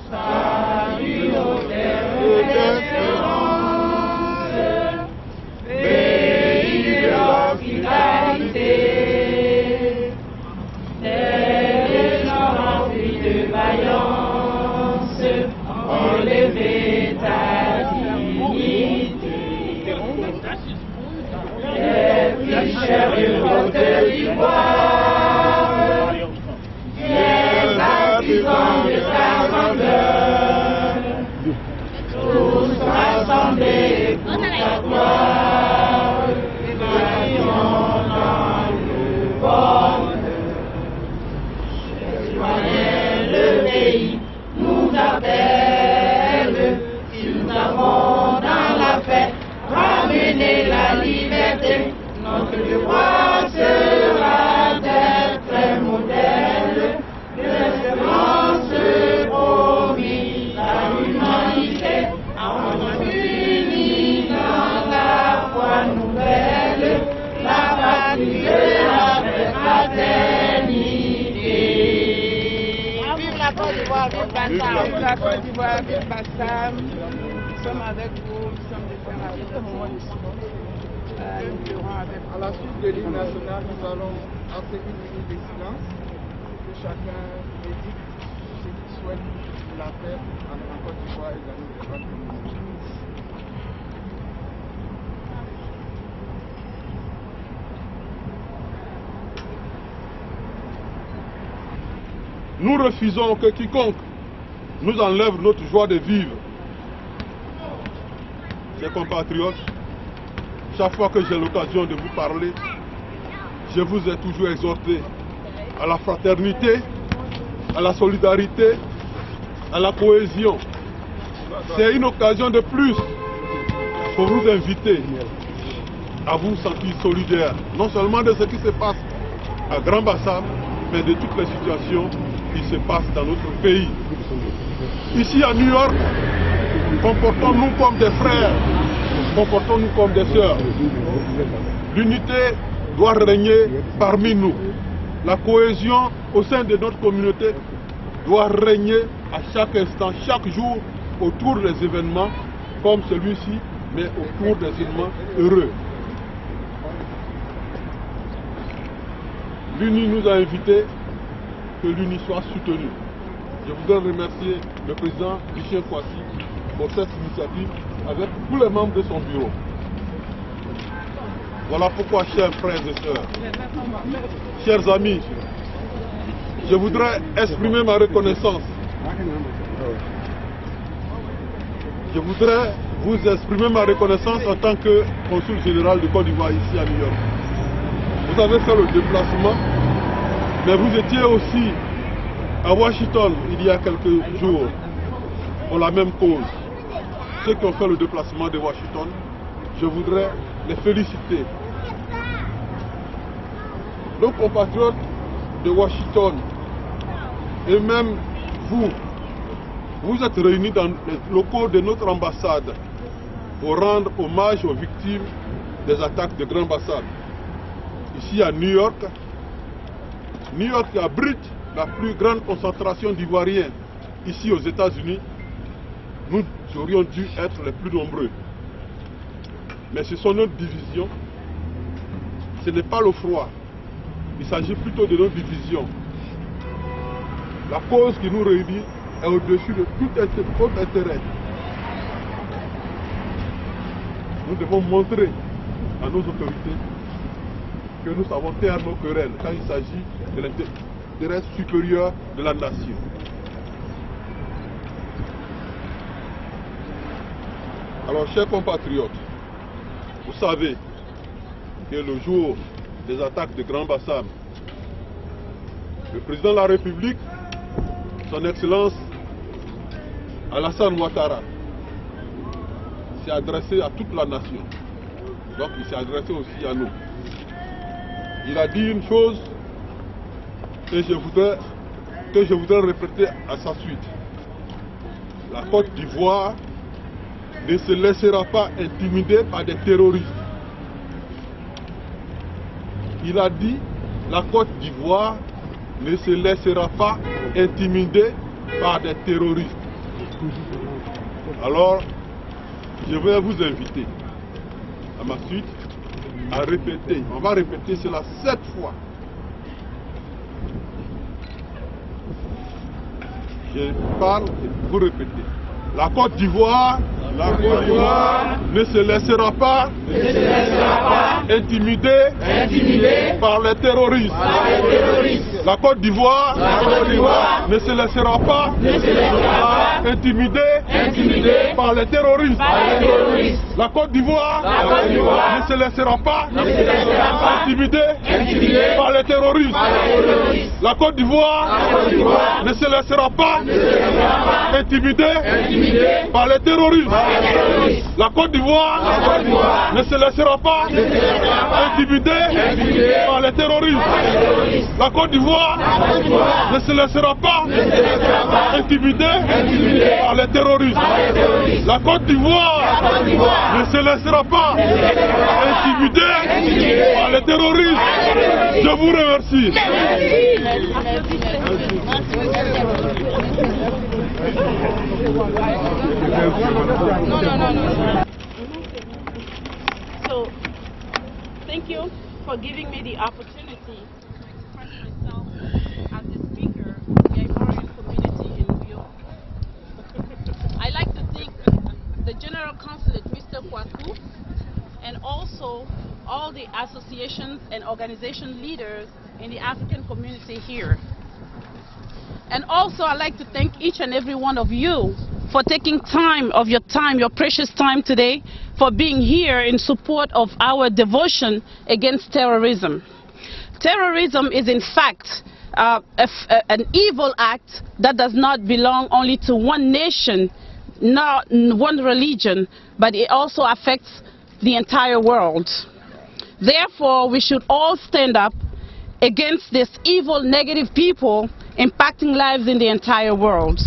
Salut au terre d'espérance, pays de l'hospitalité, des gens remplis de vaillance, enlevez ta dignité. Les ficheurs de Côte d'Ivoire, les artisans de ta grandeur, tous rassemblés pour ta gloire, prions dans le bonheur. Citoyens, le pays nous appelle, si nous avons dans la paix ramené la liberté, notre devoir sera d'être un modèle de l'espérance promise à l'humanité, en unis dans la foi nouvelle, la patrie de la fraternité. Vive la Côte d'Ivoire, vive Bassam! Vive la Côte d'Ivoire, vive Bassam! Nous sommes avec vous, nous sommes des frères avec vous. Nous pleurons avec vous. À la suite de l'hymne national, nous allons acter une minute de silence que chacun médite ce qu'il souhaite pour la paix en Côte d'Ivoire et dans nos grandes communautés. Nous refusons que quiconque nous enlève notre joie de vivre. Chers compatriotes, chaque fois que j'ai l'occasion de vous parler, je vous ai toujours exhorté à la fraternité, à la solidarité, à la cohésion. C'est une occasion de plus pour vous inviter à vous sentir solidaires, non seulement de ce qui se passe à Grand Bassam, mais de toutes les situations qui se passent dans notre pays. Ici à New York, comportons-nous comme des frères, comportons-nous comme des sœurs. L'unité doit régner parmi nous. La cohésion au sein de notre communauté doit régner à chaque instant, chaque jour, autour des événements comme celui-ci, mais autour des événements heureux. L'UNI nous a invités que l'UNI soit soutenue. Je voudrais remercier le président Michel Kouassi pour cette initiative avec tous les membres de son bureau. Voilà pourquoi, chers frères et sœurs, chers amis, je voudrais exprimer ma reconnaissance. Je voudrais vous exprimer ma reconnaissance en tant que consul général de Côte d'Ivoire ici à New York. Vous avez fait le déplacement, mais vous étiez aussi à Washington il y a quelques jours pour la même cause. Ceux qui ont fait le déplacement de Washington, je voudrais les féliciter. Nos compatriotes de Washington et même vous, vous êtes réunis dans les locaux de notre ambassade pour rendre hommage aux victimes des attaques de Grand Bassam. Ici à New York abrite la plus grande concentration d'Ivoiriens. Ici aux États-Unis, nous aurions dû être les plus nombreux. Mais ce sont nos divisions. Ce n'est pas le froid. Il s'agit plutôt de nos divisions. La cause qui nous réunit est au-dessus de tout autre intérêt. Nous devons montrer à nos autorités que nous savons taire nos querelles quand il s'agit de l'intérêt supérieur de la nation. Alors, chers compatriotes, vous savez que le jour des attaques de Grand Bassam, le président de la République, son Excellence Alassane Ouattara, s'est adressé à toute la nation. Donc il s'est adressé aussi à nous. Il a dit une chose que je voudrais répéter à sa suite. La Côte d'Ivoire ne se laissera pas intimider par des terroristes. Il a dit, la Côte d'Ivoire ne se laissera pas intimider par des terroristes. Alors, je vais vous inviter à ma suite à répéter. On va répéter cela 7 fois. Je parle et vous répétez. La Côte d'Ivoire ne se laissera pas intimider par les terroristes. La Côte d'Ivoire ne se laissera pas intimider par les terroristes. La Côte d'Ivoire ne se laissera pas intimider par les terroristes. La Côte d'Ivoire ne se laissera pas intimider par les terroristes. La Côte d'Ivoire ne se laissera pas intimider par les terroristes. La Côte d'Ivoire ne se laissera pas intimider par les terroristes. La Côte d'Ivoire ne se laissera pas intimider par les terroristes. Je vous remercie. So, thank you for giving me the opportunity to express myself as the speaker of the Ivorian community in New York. I'd like to thank the General Consulate, Mr. Kwaku, and also all the associations and organization leaders in the African community here. And also I'd like to thank each and every one of you for taking your precious time today, for being here in support of our devotion against terrorism. Terrorism is in fact an evil act that does not belong only to one nation, not one religion, but it also affects the entire world. Therefore, we should all stand up against this evil, negative people impacting lives in the entire world.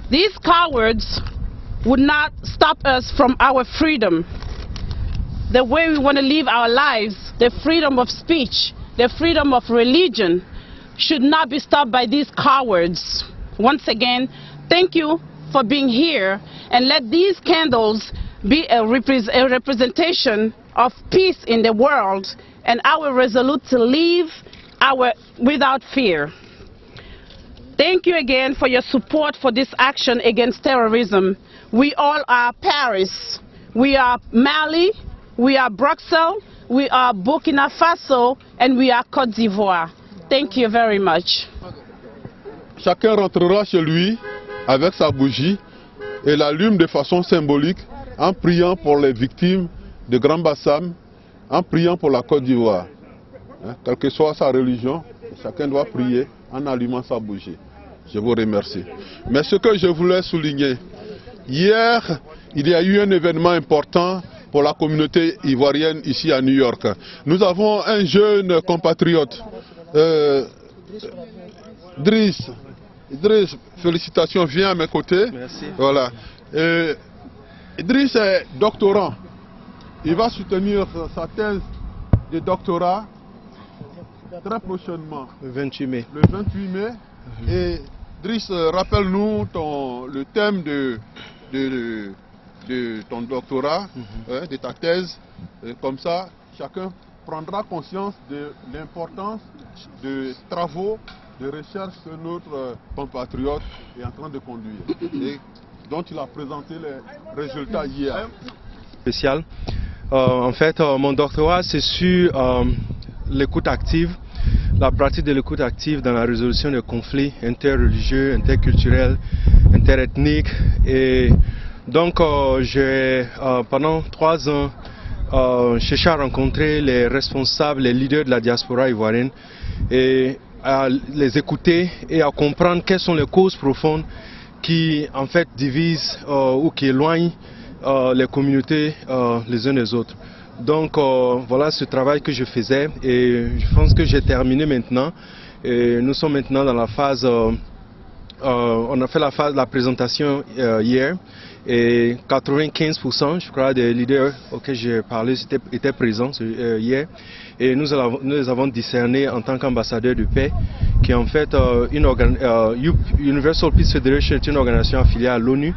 These cowards would not stop us from our freedom, the way we want to live our lives, the freedom of speech, the freedom of religion, should not be stopped by these cowards. Once again, thank you for being here, and let these candles be a representation of peace in the world and our resolute to live without fear. Thank you again for your support for this action against terrorism. We all are Paris, we are Mali, we are Bruxelles, we are Burkina Faso, and we are Côte d'Ivoire. Thank you very much. Chacun rentrera chez lui avec sa bougie et l'allume de façon symbolique en priant pour les victimes de Grand Bassam, en priant pour la Côte d'Ivoire. Quelle que soit sa religion, chacun doit prier en allumant sa bougie. Je vous remercie. Mais ce que je voulais souligner, hier, il y a eu un événement important pour la communauté ivoirienne ici à New York. Nous avons un jeune compatriote, Idriss, félicitations, viens à mes côtés. Merci. Voilà. Idriss est doctorant. Il va soutenir sa thèse de doctorat très prochainement. Le 28 mai. Le 28 mai. Et Idriss, rappelle-nous le thème de ton doctorat, de ta thèse. Et comme ça, chacun prendra conscience de l'importance des travaux de recherche que notre compatriote est en train de conduire et dont il a présenté les résultats hier. Spécial. En fait, mon doctorat, c'est sur l'écoute active, la pratique de l'écoute active dans la résolution des conflits interreligieux, interculturels, interethniques. Et donc, j'ai pendant 3 ans cherché à rencontrer les responsables, les leaders de la diaspora ivoirienne et à les écouter et à comprendre quelles sont les causes profondes qui en fait divisent ou qui éloignent les communautés les unes des autres. Donc voilà ce travail que je faisais et je pense que j'ai terminé maintenant. Et nous sommes maintenant dans la phase on a fait la présentation hier et 95% je crois des leaders auxquels j'ai parlé étaient présents hier et nous les avons discernés en tant qu'ambassadeurs de paix qui est en fait Universal Peace Federation est une organisation affiliée à l'ONU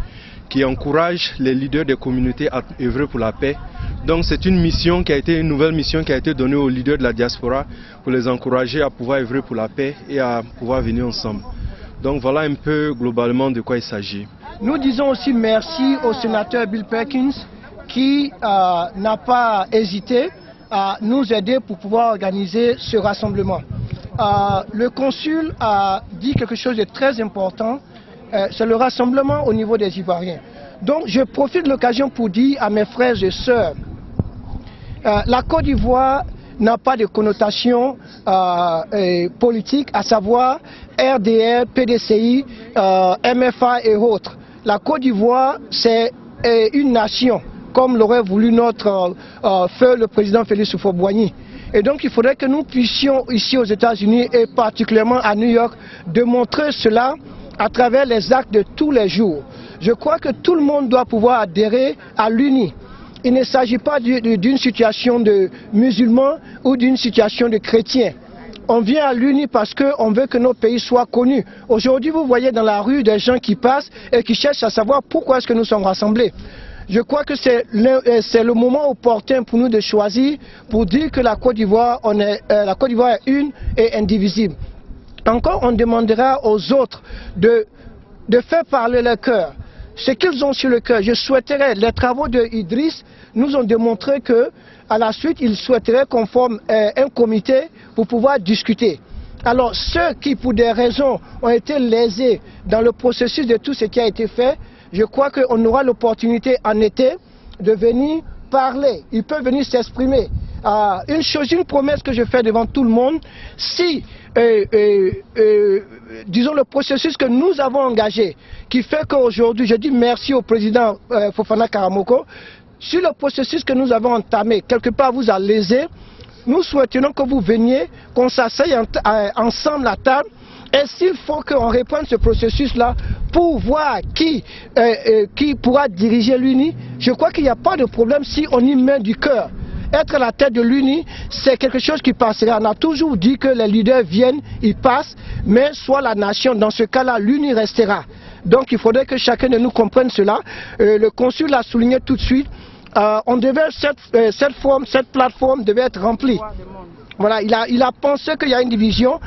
qui encourage les leaders des communautés à œuvrer pour la paix. Donc c'est une nouvelle mission qui a été donnée aux leaders de la diaspora pour les encourager à pouvoir œuvrer pour la paix et à pouvoir venir ensemble. Donc voilà un peu globalement de quoi il s'agit. Nous disons aussi merci au sénateur Bill Perkins qui n'a pas hésité à nous aider pour pouvoir organiser ce rassemblement. Le consul a dit quelque chose de très important. C'est le rassemblement au niveau des Ivoiriens. Donc je profite de l'occasion pour dire à mes frères et sœurs, la Côte d'Ivoire n'a pas de connotation politique, à savoir RDR, PDCI, MFA et autres. La Côte d'Ivoire, c'est une nation, comme l'aurait voulu notre feu le président Félix Houphouët-Boigny. Et donc il faudrait que nous puissions ici aux États-Unis et particulièrement à New York démontrer cela à travers les actes de tous les jours. Je crois que tout le monde doit pouvoir adhérer à l'UNI. Il ne s'agit pas d'une situation de musulmans ou d'une situation de chrétiens. On vient à l'UNI parce qu'on veut que nos pays soient connus. Aujourd'hui, vous voyez dans la rue des gens qui passent et qui cherchent à savoir pourquoi est-ce que nous sommes rassemblés. Je crois que c'est le moment opportun pour nous de choisir pour dire que la Côte d'Ivoire est une et indivisible. Encore, on demandera aux autres de faire parler leur cœur. Ce qu'ils ont sur le cœur, je souhaiterais, les travaux de Idriss nous ont démontré que, à la suite, ils souhaiteraient qu'on forme un comité pour pouvoir discuter. Alors, ceux qui, pour des raisons, ont été lésés dans le processus de tout ce qui a été fait, je crois qu'on aura l'opportunité en été de venir parler. Ils peuvent venir s'exprimer. Une promesse que je fais devant tout le monde, si disons le processus que nous avons engagé, qui fait qu'aujourd'hui, je dis merci au président Fofana Karamoko, si le processus que nous avons entamé, quelque part vous a lésé, nous souhaitons que vous veniez, qu'on s'asseye ensemble à table, et s'il faut qu'on reprenne ce processus-là pour voir qui pourra diriger l'UNI, je crois qu'il n'y a pas de problème si on y met du cœur. Être à la tête de l'UNI, c'est quelque chose qui passera. On a toujours dit que les leaders viennent, ils passent, mais soit la nation, dans ce cas-là, l'UNI restera. Donc il faudrait que chacun de nous comprenne cela. Le consul l'a souligné tout de suite. Cette plateforme devait être remplie. Voilà, il a pensé qu'il y a une division.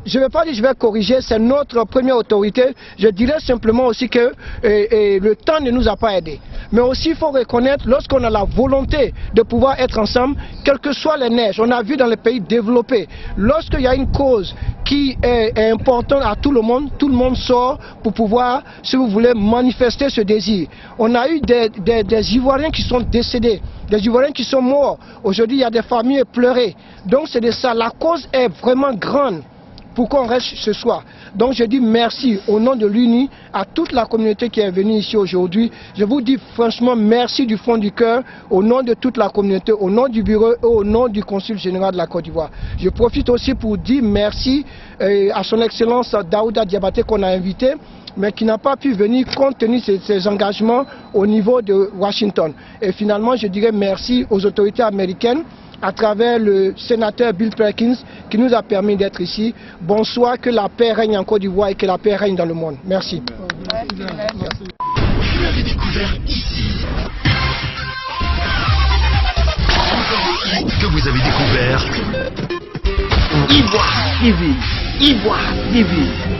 Je ne vais pas dire que je vais corriger, c'est notre première autorité. Je dirais simplement aussi que le temps ne nous a pas aidés. Mais aussi, il faut reconnaître, lorsqu'on a la volonté de pouvoir être ensemble, quelles que soient les neiges, on a vu dans les pays développés, lorsqu'il y a une cause qui est importante à tout le monde sort pour pouvoir, si vous voulez, manifester ce désir. On a eu des Ivoiriens qui sont décédés, des Ivoiriens qui sont morts. Aujourd'hui, il y a des familles pleurées. Donc c'est de ça, la cause est vraiment grande pour qu'on reste ce soir. Donc je dis merci au nom de l'UNI à toute la communauté qui est venue ici aujourd'hui. Je vous dis franchement merci du fond du cœur, au nom de toute la communauté, au nom du bureau et au nom du consul général de la Côte d'Ivoire. Je profite aussi pour dire merci à son excellence Daouda Diabaté qu'on a invité, mais qui n'a pas pu venir compte tenu de ses engagements au niveau de Washington. Et finalement, je dirais merci aux autorités américaines, à travers le sénateur Bill Perkins qui nous a permis d'être ici. Bonsoir, que la paix règne en Côte d'Ivoire et que la paix règne dans le monde. Merci. Merci. Vous l'avez découvert ici. Que vous avez découvert Ivoire TV. Ivoire TV.